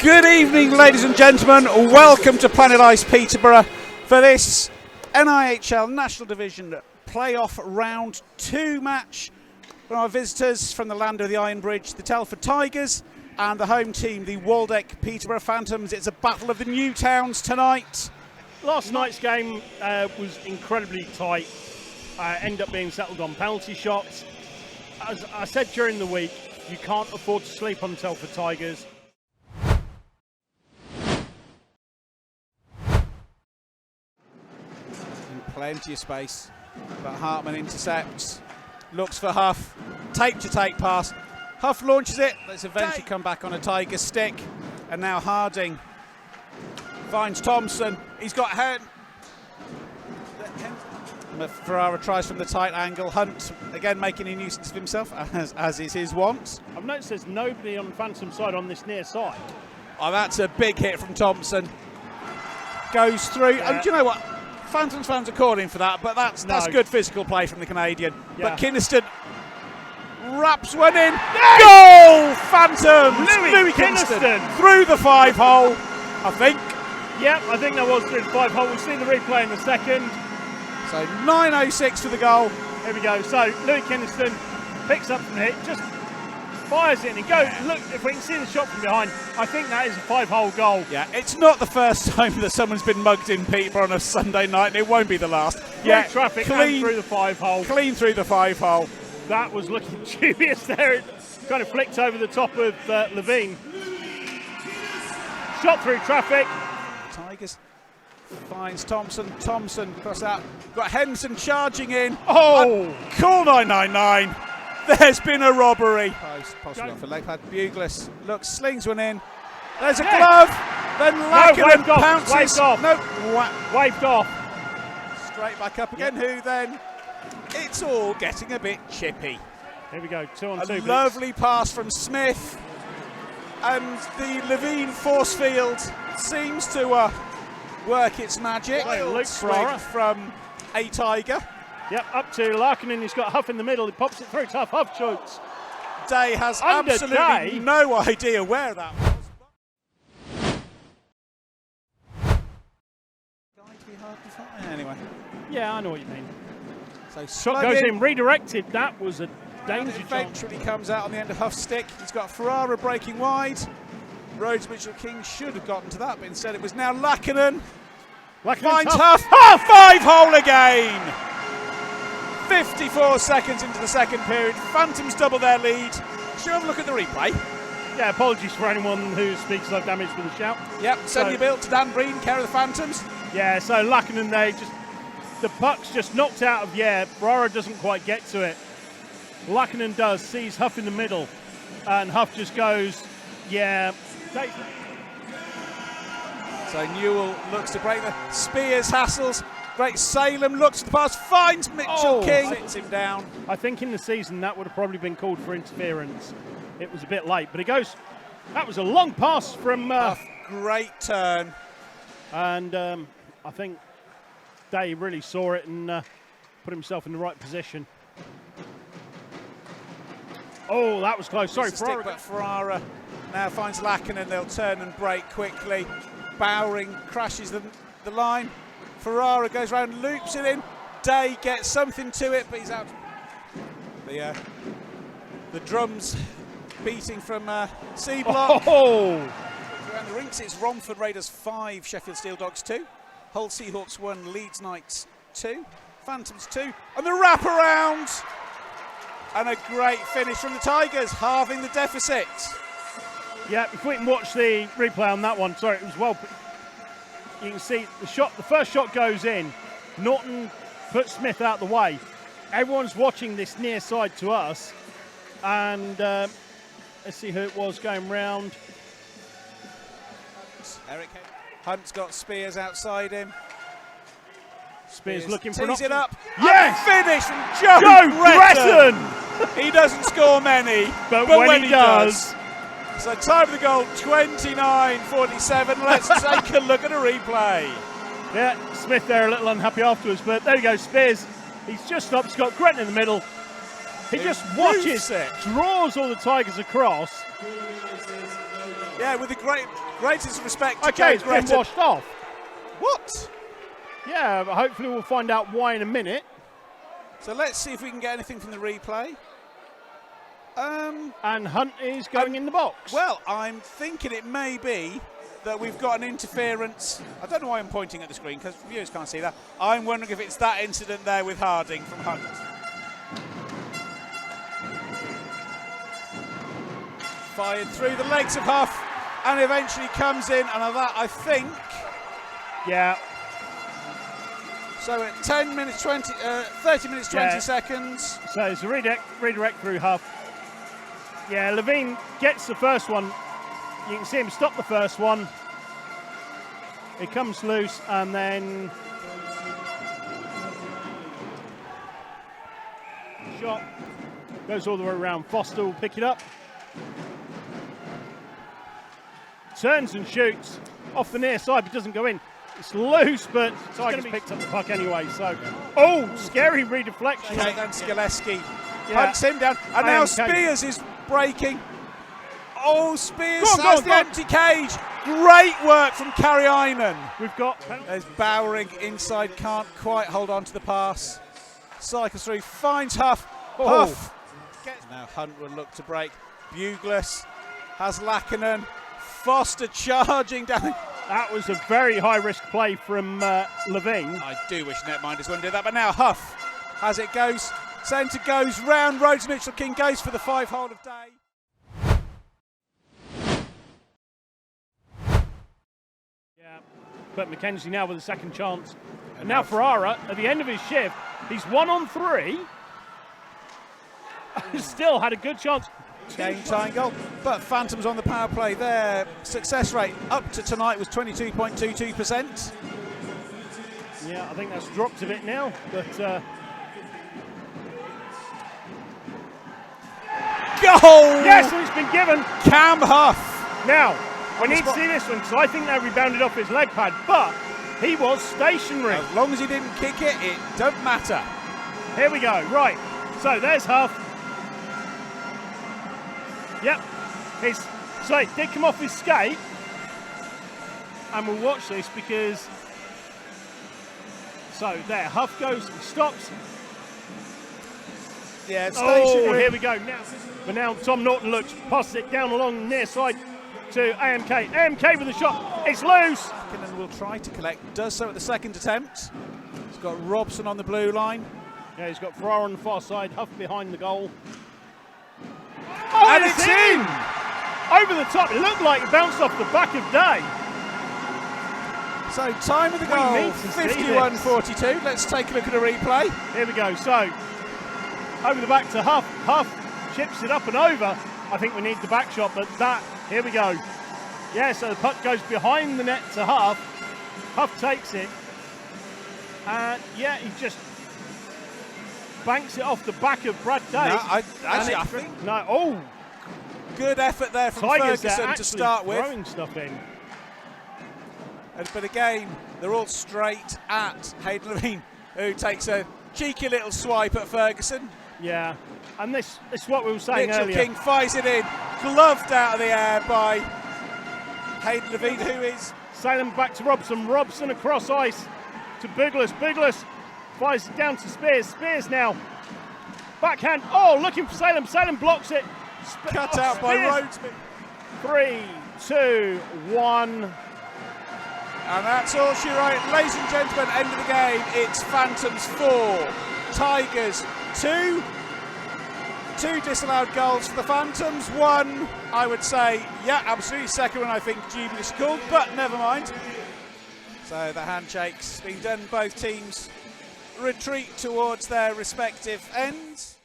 Good evening, ladies and gentlemen. Welcome to Planet Ice Peterborough for this NIHL National Division Playoff Round 2 match for our visitors from the land of the Iron Bridge, the Telford Tigers, and the home team, the Waldeck Peterborough Phantoms. It's a battle of the new towns tonight. Last night's game was incredibly tight. Ended up being settled on penalty shots. As I said during the week, you can't afford to sleep on the Telford Tigers. Plenty of space, but Hartman intercepts, looks for Huff, tape to take pass. Huff launches it, let's eventually come back on a Tiger stick, and now Harding finds Thompson. He's got Ferrara tries from the tight angle. Hunt again making a nuisance of himself, as is his wont. I've noticed there's nobody on the Phantom side on this near side. Oh, that's a big hit from Thompson. Goes through. And do you know what? Phantoms fans are calling for that, but that's good physical play from the Canadian. Yeah. But Kynaston wraps one in. Yes! Goal! Phantoms! Louis Kynaston through the 5-hole, I think. Yep, I think that was through the 5-hole. We'll see the replay in a second. So 9:06 for the goal. Here we go. So Louis Kynaston picks up from the hit, just fires it and it goes. Look, if we can see the shot from behind, I think that is a 5-hole goal. Yeah, it's not the first time that someone's been mugged in Peterborough on a Sunday night, and it won't be the last. Yeah, traffic clean through the 5-hole. Clean through the 5-hole. That was looking dubious there. It kind of flicked over the top of Levine. Shot through traffic. Tigers finds Thompson. Thompson across that. Got Henson charging in. Oh! Call 999. There's been a robbery. Possible for leg pad. Buglis looks, slings one in. There's a glove. Then Lackinen pounces. Waved off. No, waved off. Straight back up again. Who then? It's all getting a bit chippy. Here we go. 2-on-2. A lovely pass from Smith, and the Levine force field seems to work its magic. Straight from a Tiger. Yep, up to Larkinen. He's got Huff in the middle. He pops it through. Tough. Huff shoots. Day has absolutely no idea where that was. Going to be hard to find. Anyway. Yeah, I know what you mean. So shot goes in, redirected. That was a danger chance. Eventually comes out on the end of Huff's stick. He's got Ferrara breaking wide. Rhodes Mitchell-King should have gotten to that, but instead it was now Lackinen. Finds Huff. 5-hole again. 54 seconds into the second period. Phantoms double their lead. Should we have a look at the replay? Yeah, apologies for anyone who speaks of damage with a shout. Yep, send your bill to Dan Breen, care of the Phantoms. Yeah, so Lackinen, the puck's just knocked out of the air. Ferrara doesn't quite get to it. Lackinen does, sees Huff in the middle, and Huff just goes, yeah. So Newell looks to break the Spears hassles. Great Salem looks for the pass, finds Mitchell-King. Sits him down. I think in the season that would have probably been called for interference. It was a bit late, but it goes. That was a long pass from. Great turn. And I think Day really saw it and put himself in the right position. Oh, that was close. Sorry, Ferrara. But Ferrara now finds Lackinen. They'll turn and break quickly. Bowering crashes the line. Ferrara goes round, loops it in. Day gets something to it, but he's out. The drums beating from C Block. Oh! Around the rinks, it's Romford Raiders 5, Sheffield Steel Dogs 2. Hull Seahawks 1, Leeds Knights 2. Phantoms 2. And the wraparound! And a great finish from the Tigers, halving the deficit. Yeah, if we can watch the replay on that one, sorry, it was well. You can see the first shot goes in. Norton puts Smith out the way. Everyone's watching this near side to us. And let's see who it was going round. Eric Hunt's got Spears outside him. Spears looking for an option. It up. Yes! Finish from Joe Breton. He doesn't score many, but when he does. So time of the goal, 29:47. Let's take a look at a replay. Yeah, Smith there a little unhappy afterwards, but there you go, Spears. He's just stopped, Scott Gretton in the middle. He just watches it, draws all the Tigers across. Yeah, with the greatest respect to Okay, James it's been Breton. washed off. What? Yeah, but hopefully we'll find out why in a minute. So let's see if we can get anything from the replay. And Hunt is going in the box. Well, I'm thinking it may be that we've got an interference. I don't know why I'm pointing at the screen because viewers can't see that. I'm wondering if it's that incident there with Harding from Hunt. Fired through the legs of Huff and eventually comes in, and of that I think. Yeah. So at 30 minutes 20 seconds. So it's a redirect through Huff. Yeah, Levine gets the first one. You can see him stop the first one. It comes loose and then shot goes all the way around. Foster will pick it up. Turns and shoots off the near side but doesn't go in. It's loose, but Tigers picked up the puck anyway. So, scary redeflection. Okay, then Skaleski hunts him down, and now Spears is breaking. Oh, Spears has the empty cage. Great work from Kariainen. We've got. There's Bowering inside, can't quite hold on to the pass. Cycles through, finds Huff. Huff. Now Hunt will look to break. Bugles has Lackinen. Foster charging down. That was a very high-risk play from Levine. I do wish netminders wouldn't do that, but now Huff as it goes. Centre goes round, Rhodes Mitchell King goes for the 5-hole of day. Yeah, but McKenzie now with a second chance. And now Ferrara, at the end of his shift, he's 1 on 3. Still had a good chance. Game tying goal, but Phantoms on the power play. Their success rate up to tonight was 22.22%. Yeah, I think that's dropped a bit now, but goal! Yes, and it's been given. Cam Huff. Now, we need to see this one because I think they rebounded off his leg pad, but he was stationary. As long as he didn't kick it, it don't matter. Here we go. Right. So there's Huff. Yep. So it did come off his skate. And we'll watch this because. So there, Huff goes and stops. Yeah, it's stationary. Here we go. Now Tom Norton looks, passes it down along the near side to AMK. AMK with a shot. It's loose. And will try to collect. Does so at the second attempt. He's got Robson on the blue line. Yeah, he's got Ferrara on the far side. Huff behind the goal. And it's in! Over the top. It looked like it bounced off the back of Day. So time of the goal, 51-42. Let's take a look at a replay. Here we go. So over the back to Huff. Huff chips it up and over. I think we need the back shot, but here we go. Yeah, so the puck goes behind the net to Huff. Huff takes it. And yeah, he just banks it off the back of Brad Day. No, I think. Good effort there from Tigers Ferguson to start with. Throwing stuff in. But again, they're all straight at Hayden Levine, who takes a cheeky little swipe at Ferguson. Yeah, and this is what we were saying Mitchell earlier. King fires it in, gloved out of the air by Hayden Levine, who is sailing back to Robson. Robson across ice to Bugles. Bugles fires it down to Spears. Spears now. Backhand. Looking for Salem. Salem blocks it. Cut out by Rhodes. 3, 2, 1. And that's all she wrote. Ladies and gentlemen, end of the game. It's Phantoms 4, Tigers 2. 2 disallowed goals for the Phantoms. 1, I would say, yeah, absolutely. Second one, I think, dubious called, but never mind. So the handshake's been done. Both teams retreat towards their respective ends.